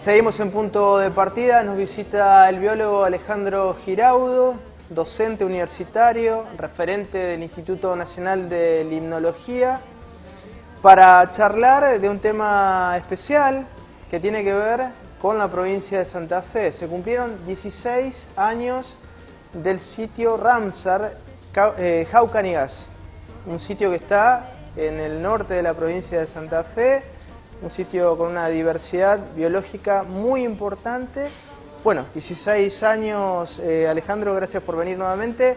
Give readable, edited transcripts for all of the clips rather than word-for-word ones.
Seguimos en punto de partida, nos visita el biólogo Alejandro Giraudo, docente universitario, referente del Instituto Nacional de Limnología, para charlar de un tema especial que tiene que ver con la provincia de Santa Fe. Se cumplieron 16 años del sitio Ramsar Jaucanigas, un sitio que está en el norte de la provincia de Santa Fe, un sitio con una diversidad biológica muy importante. Bueno, 16 años, Alejandro, gracias por venir nuevamente.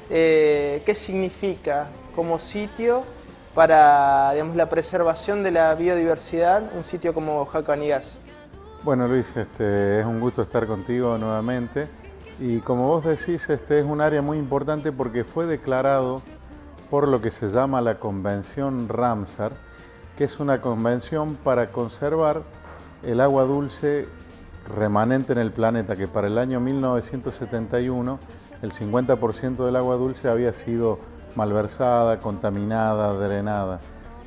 ¿Qué significa como sitio para, digamos, la preservación de la biodiversidad un sitio como Jaucanigas? Bueno, Luis, es un gusto estar contigo nuevamente. Y como vos decís, es un área muy importante porque fue declarado por lo que se llama la Convención Ramsar, que es una convención para conservar el agua dulce remanente en el planeta, que para el año 1971 el 50% del agua dulce había sido malversada, contaminada, drenada.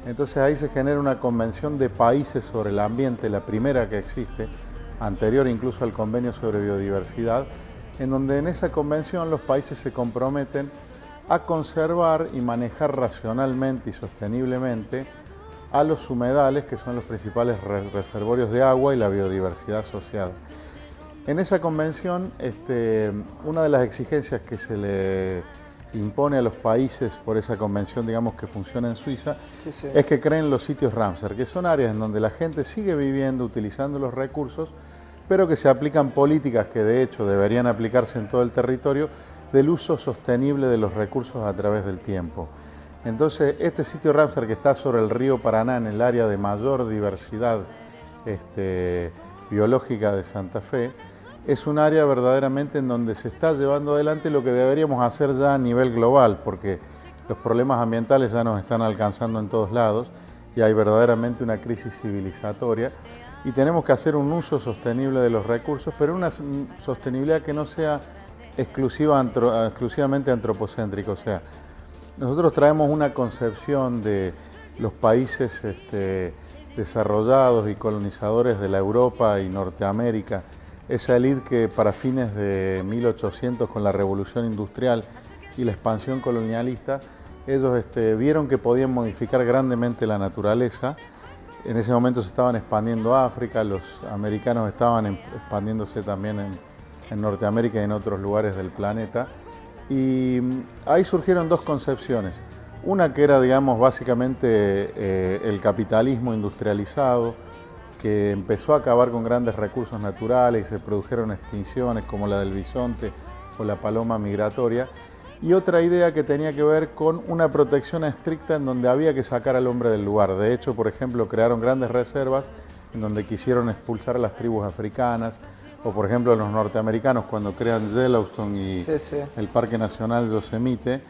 Entonces ahí se genera una convención de países sobre el ambiente, la primera que existe, anterior incluso al convenio sobre biodiversidad, en donde en esa convención los países se comprometen a conservar y manejar racionalmente y sosteniblemente a los humedales, que son los principales reservorios de agua, y la biodiversidad asociada. En esa convención, una de las exigencias que se le impone a los países por esa convención, digamos, que funciona en Suiza, es que creen los sitios Ramsar, que son áreas en donde la gente sigue viviendo, utilizando los recursos, pero que se aplican políticas que de hecho deberían aplicarse en todo el territorio, del uso sostenible de los recursos a través del tiempo. Entonces, este sitio Ramsar, que está sobre el río Paraná, en el área de mayor diversidad biológica de Santa Fe, es un área verdaderamente en donde se está llevando adelante lo que deberíamos hacer ya a nivel global, porque los problemas ambientales ya nos están alcanzando en todos lados y hay verdaderamente una crisis civilizatoria y tenemos que hacer un uso sostenible de los recursos, pero una sostenibilidad que no sea exclusivamente antropocéntrica. O sea, nosotros traemos una concepción de los países desarrollados y colonizadores de la Europa y Norteamérica, esa élite que para fines de 1800, con la revolución industrial y la expansión colonialista, ellos vieron que podían modificar grandemente la naturaleza. En ese momento se estaban expandiendo a África, los americanos estaban expandiéndose también en Norteamérica y en otros lugares del planeta. Y ahí surgieron dos concepciones. Una que era, digamos, básicamente el capitalismo industrializado, que empezó a acabar con grandes recursos naturales y se produjeron extinciones como la del bisonte o la paloma migratoria. Y otra idea que tenía que ver con una protección estricta en donde había que sacar al hombre del lugar. De hecho, por ejemplo, crearon grandes reservas en donde quisieron expulsar a las tribus africanas, o por ejemplo los norteamericanos cuando crean Yellowstone y el Parque Nacional Yosemite,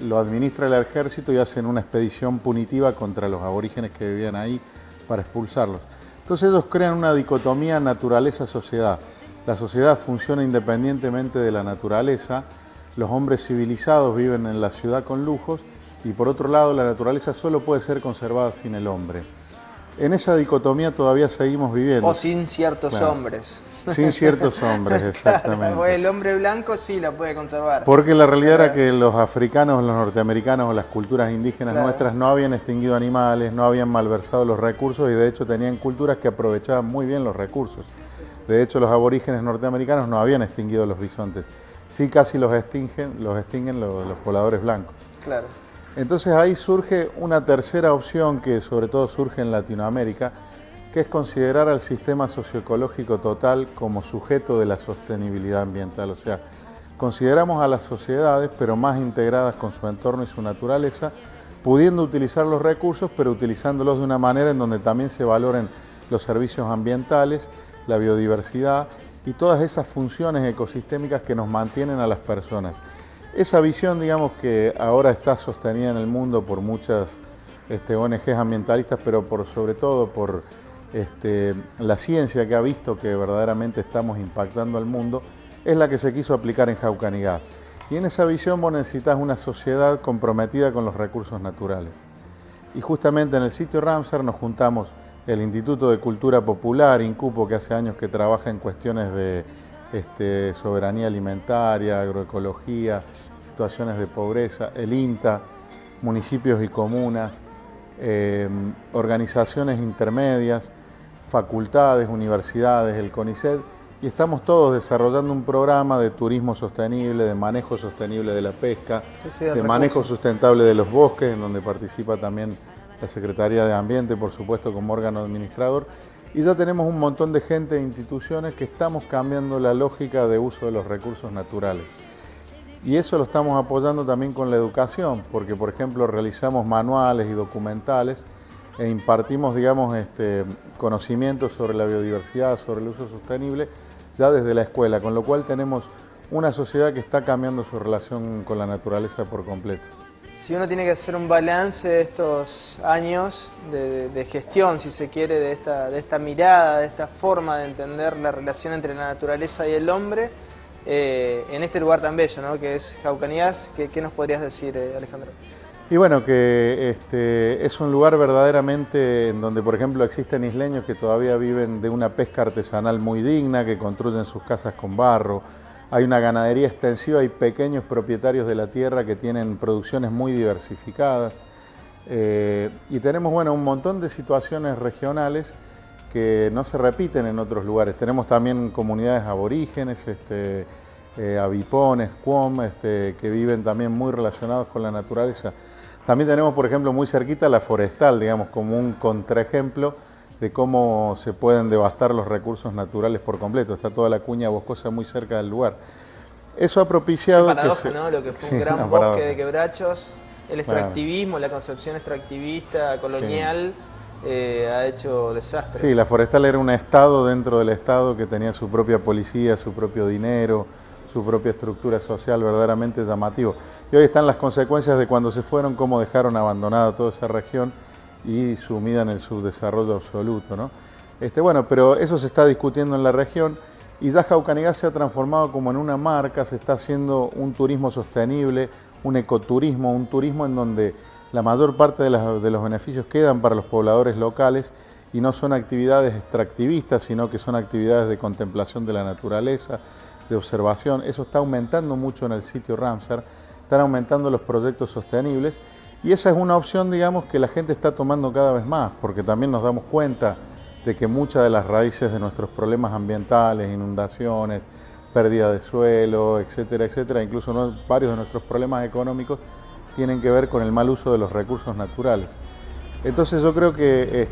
lo administra el ejército y hacen una expedición punitiva contra los aborígenes que vivían ahí para expulsarlos. Entonces ellos crean una dicotomía naturaleza-sociedad. La sociedad funciona independientemente de la naturaleza, los hombres civilizados viven en la ciudad con lujos y por otro lado la naturaleza solo puede ser conservada sin el hombre. En esa dicotomía todavía seguimos viviendo. O sin ciertos hombres. Sin ciertos hombres, exactamente. Claro, el hombre blanco sí la puede conservar. Porque la realidad era que los africanos, los norteamericanos o las culturas indígenas nuestras no habían extinguido animales, no habían malversado los recursos y de hecho tenían culturas que aprovechaban muy bien los recursos. De hecho, los aborígenes norteamericanos no habían extinguido los bisontes. Sí, casi los extinguen los pobladores blancos. Claro. Entonces ahí surge una tercera opción que sobre todo surge en Latinoamérica, que es considerar al sistema socioecológico total como sujeto de la sostenibilidad ambiental. O sea, consideramos a las sociedades, pero más integradas con su entorno y su naturaleza, pudiendo utilizar los recursos, pero utilizándolos de una manera en donde también se valoren los servicios ambientales, la biodiversidad y todas esas funciones ecosistémicas que nos mantienen a las personas. Esa visión, digamos, que ahora está sostenida en el mundo por muchas ONGs ambientalistas, pero sobre todo por la ciencia que ha visto que verdaderamente estamos impactando al mundo, es la que se quiso aplicar en Jaucanigas. Y en esa visión vos necesitas una sociedad comprometida con los recursos naturales. Y justamente en el sitio Ramsar nos juntamos el Instituto de Cultura Popular, INCUPO, que hace años que trabaja en cuestiones de soberanía alimentaria, agroecología, situaciones de pobreza, el INTA, municipios y comunas, organizaciones intermedias, facultades, universidades, el CONICET, y estamos todos desarrollando un programa de turismo sostenible, de manejo sostenible de la pesca, de manejo sustentable de los bosques, en donde participa también la Secretaría de Ambiente, por supuesto, como órgano administrador, y ya tenemos un montón de gente e instituciones que estamos cambiando la lógica de uso de los recursos naturales. Y eso lo estamos apoyando también con la educación, porque por ejemplo realizamos manuales y documentales e impartimos, digamos, conocimientos sobre la biodiversidad, sobre el uso sostenible, ya desde la escuela, con lo cual tenemos una sociedad que está cambiando su relación con la naturaleza por completo. Si uno tiene que hacer un balance de estos años de gestión, si se quiere, de esta mirada, de esta forma de entender la relación entre la naturaleza y el hombre, en este lugar tan bello, ¿no?, que es Jaucanigás, ¿qué nos podrías decir, Alejandro? Y bueno, que es un lugar verdaderamente en donde, por ejemplo, existen isleños que todavía viven de una pesca artesanal muy digna, que construyen sus casas con barro. Hay una ganadería extensiva y pequeños propietarios de la tierra que tienen producciones muy diversificadas. Y tenemos, bueno, un montón de situaciones regionales que no se repiten en otros lugares. Tenemos también comunidades aborígenes, avipones, cuom, que viven también muy relacionados con la naturaleza. También tenemos, por ejemplo, muy cerquita la forestal, digamos, como un contraejemplo de cómo se pueden devastar los recursos naturales por completo. Está toda la cuña boscosa muy cerca del lugar. Eso ha propiciado... Qué paradoja, ¿no? Lo que fue un gran bosque de quebrachos, el extractivismo, la concepción extractivista colonial, ha hecho desastres. Sí, la forestal era un estado dentro del estado que tenía su propia policía, su propio dinero, su propia estructura social, verdaderamente llamativo. Y hoy están las consecuencias de cuando se fueron, cómo dejaron abandonada toda esa región y sumida en el subdesarrollo absoluto, ¿no? Bueno, pero eso se está discutiendo en la región y ya Jaucanigás se ha transformado como en una marca, se está haciendo un turismo sostenible, un ecoturismo, un turismo en donde la mayor parte de los beneficios quedan para los pobladores locales y no son actividades extractivistas, sino que son actividades de contemplación de la naturaleza, de observación. Eso está aumentando mucho en el sitio Ramsar, están aumentando los proyectos sostenibles y esa es una opción, digamos, que la gente está tomando cada vez más, porque también nos damos cuenta de que muchas de las raíces de nuestros problemas ambientales, inundaciones, pérdida de suelo, etcétera, etcétera, incluso varios de nuestros problemas económicos tienen que ver con el mal uso de los recursos naturales. Entonces yo creo que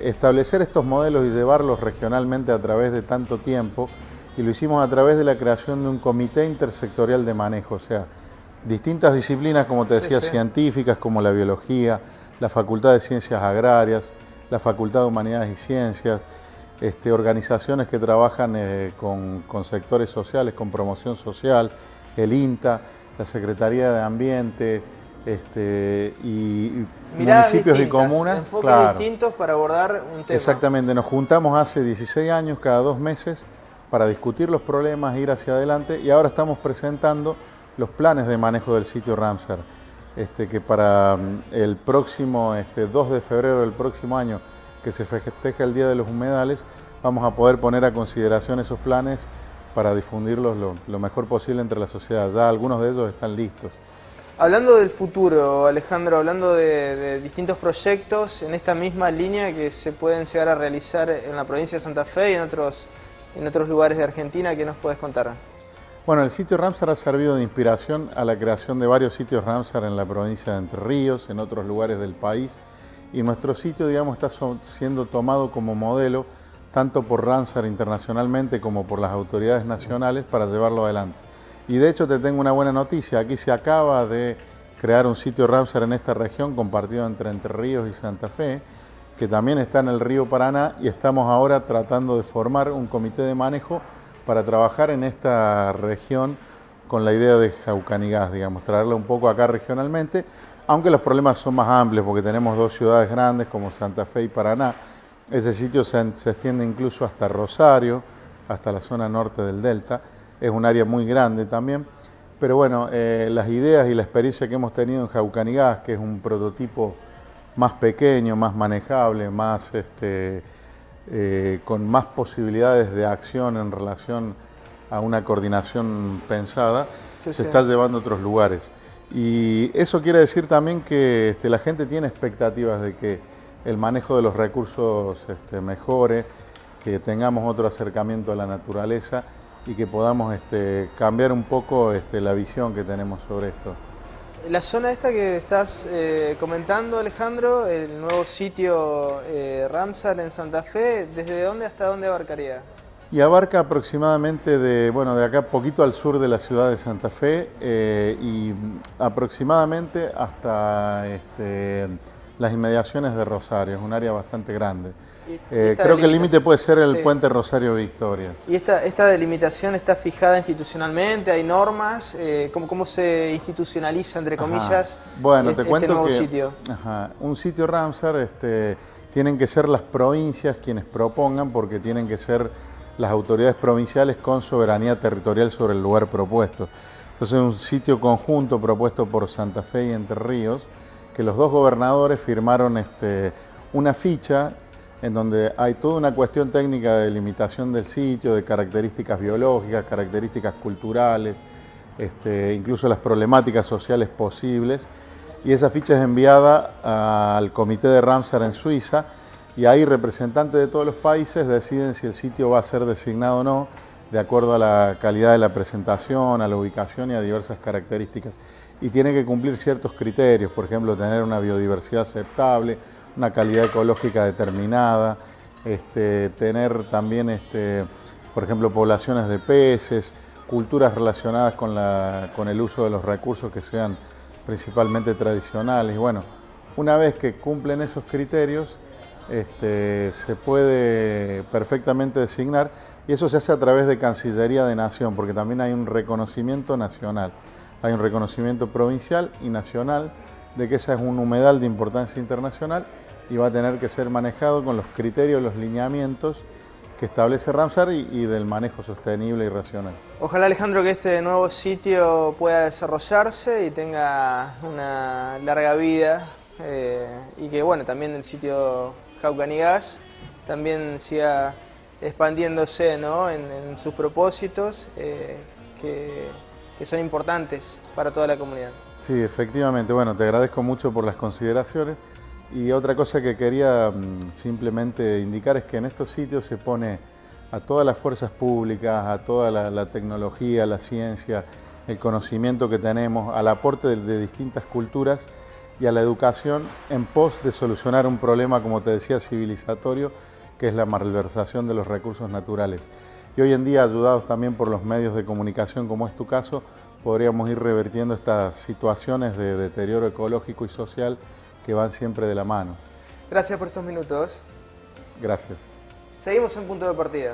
establecer estos modelos y llevarlos regionalmente a través de tanto tiempo, y lo hicimos a través de la creación de un comité intersectorial de manejo, o sea, distintas disciplinas, como te decía, científicas, como la biología, la Facultad de Ciencias Agrarias, la Facultad de Humanidades y Ciencias, organizaciones que trabajan con sectores sociales, con promoción social, el INTA, la Secretaría de Ambiente, y municipios y comunas. Enfoques distintos para abordar un tema. Exactamente, nos juntamos hace 16 años, cada 2 meses, para discutir los problemas, ir hacia adelante, y ahora estamos presentando los planes de manejo del sitio Ramsar, que para el próximo 2 de febrero del próximo año, que se festeja el Día de los Humedales, vamos a poder poner a consideración esos planes para difundirlos lo mejor posible entre la sociedad. Ya algunos de ellos están listos. Hablando del futuro, Alejandro, hablando de distintos proyectos en esta misma línea que se pueden llegar a realizar en la provincia de Santa Fe y en otros lugares de Argentina, ¿qué nos puedes contar? Bueno, el sitio Ramsar ha servido de inspiración a la creación de varios sitios Ramsar en la provincia de Entre Ríos, en otros lugares del país, y nuestro sitio, digamos, está siendo tomado como modelo tanto por Ramsar internacionalmente como por las autoridades nacionales para llevarlo adelante. Y de hecho te tengo una buena noticia, aquí se acaba de crear un sitio Ramsar en esta región compartido entre Ríos y Santa Fe, que también está en el río Paraná, y estamos ahora tratando de formar un comité de manejo para trabajar en esta región con la idea de Jaucanigás, digamos, traerla un poco acá regionalmente, aunque los problemas son más amplios porque tenemos 2 ciudades grandes como Santa Fe y Paraná. Ese sitio se extiende incluso hasta Rosario, hasta la zona norte del Delta. Es un área muy grande también, pero bueno, las ideas y la experiencia que hemos tenido en Jaucanigás, que es un prototipo más pequeño, más manejable, más, con más posibilidades de acción en relación a una coordinación pensada, se está llevando a otros lugares. Y eso quiere decir también que la gente tiene expectativas de que el manejo de los recursos mejore, que tengamos otro acercamiento a la naturaleza y que podamos cambiar un poco la visión que tenemos sobre esto. La zona esta que estás comentando, Alejandro, el nuevo sitio Ramsar en Santa Fe, ¿desde dónde hasta dónde abarcaría? Y abarca aproximadamente de acá poquito al sur de la ciudad de Santa Fe y aproximadamente hasta las inmediaciones de Rosario, es un área bastante grande. Creo que el límite puede ser el puente Rosario Victoria. ¿Y esta delimitación está fijada institucionalmente? ¿Hay normas? ¿Cómo se institucionaliza, entre comillas, bueno, te cuento nuevo que, sitio? Un sitio Ramsar tienen que ser las provincias quienes propongan, porque tienen que ser las autoridades provinciales con soberanía territorial sobre el lugar propuesto. Entonces es un sitio conjunto propuesto por Santa Fe y Entre Ríos, que los dos gobernadores firmaron una ficha en donde hay toda una cuestión técnica de delimitación del sitio, de características biológicas, características culturales, incluso las problemáticas sociales posibles, y esa ficha es enviada al comité de Ramsar en Suiza, y ahí representantes de todos los países deciden si el sitio va a ser designado o no, de acuerdo a la calidad de la presentación, a la ubicación y a diversas características. Y tiene que cumplir ciertos criterios, por ejemplo, tener una biodiversidad aceptable, una calidad ecológica determinada, tener también, por ejemplo, poblaciones de peces, culturas relacionadas con el uso de los recursos que sean principalmente tradicionales. Y bueno, una vez que cumplen esos criterios, se puede perfectamente designar, y eso se hace a través de Cancillería de Nación, porque también hay un reconocimiento nacional, hay un reconocimiento provincial y nacional de que esa es un humedal de importancia internacional y va a tener que ser manejado con los criterios, los lineamientos que establece Ramsar y del manejo sostenible y racional. Ojalá, Alejandro, que este nuevo sitio pueda desarrollarse y tenga una larga vida y que, bueno, también el sitio Jaucanigas también siga expandiéndose, ¿no?, en sus propósitos que son importantes para toda la comunidad. Sí, efectivamente. Bueno, te agradezco mucho por las consideraciones. Y otra cosa que quería simplemente indicar es que en estos sitios se pone a todas las fuerzas públicas, a toda la tecnología, la ciencia, el conocimiento que tenemos, al aporte de distintas culturas y a la educación en pos de solucionar un problema, como te decía, civilizatorio, que es la malversación de los recursos naturales. Y hoy en día, ayudados también por los medios de comunicación, como es tu caso, podríamos ir revertiendo estas situaciones de deterioro ecológico y social que van siempre de la mano. Gracias por estos minutos. Gracias. Seguimos en Punto de Partida.